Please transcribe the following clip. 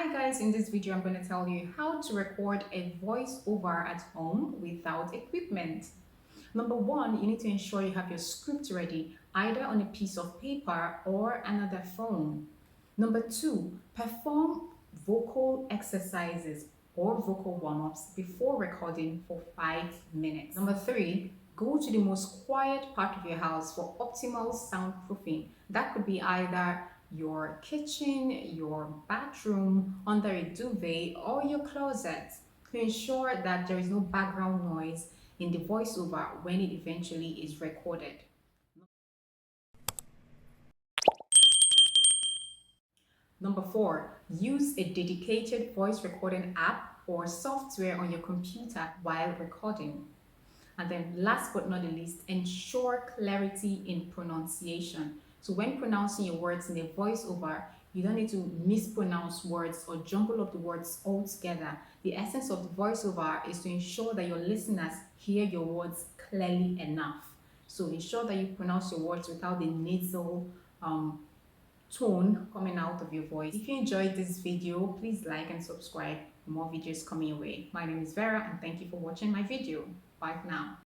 Hi guys, in this video I'm going to tell you how to record a voiceover at home without equipment. Number one, you need to ensure you have your script ready, either on a piece of paper or another phone. Number two, perform vocal exercises or vocal warm-ups before recording for 5 minutes. Number three, go to the most quiet part of your house for optimal soundproofing. That could be either your kitchen, your bathroom, under a duvet, or your closet to ensure that there is no background noise in the voiceover when it eventually is recorded. Number four, use a dedicated voice recording app or software on your computer while recording. And then last but not the least, ensure clarity in pronunciation. So when pronouncing your words in a voiceover, you don't need to mispronounce words or jumble up the words altogether. The essence of the voiceover is to ensure that your listeners hear your words clearly enough. So ensure that you pronounce your words without the nasal tone coming out of your voice. If you enjoyed this video, please like and subscribe for more videos coming your way. My name is Vera and thank you for watching my video. Bye for now.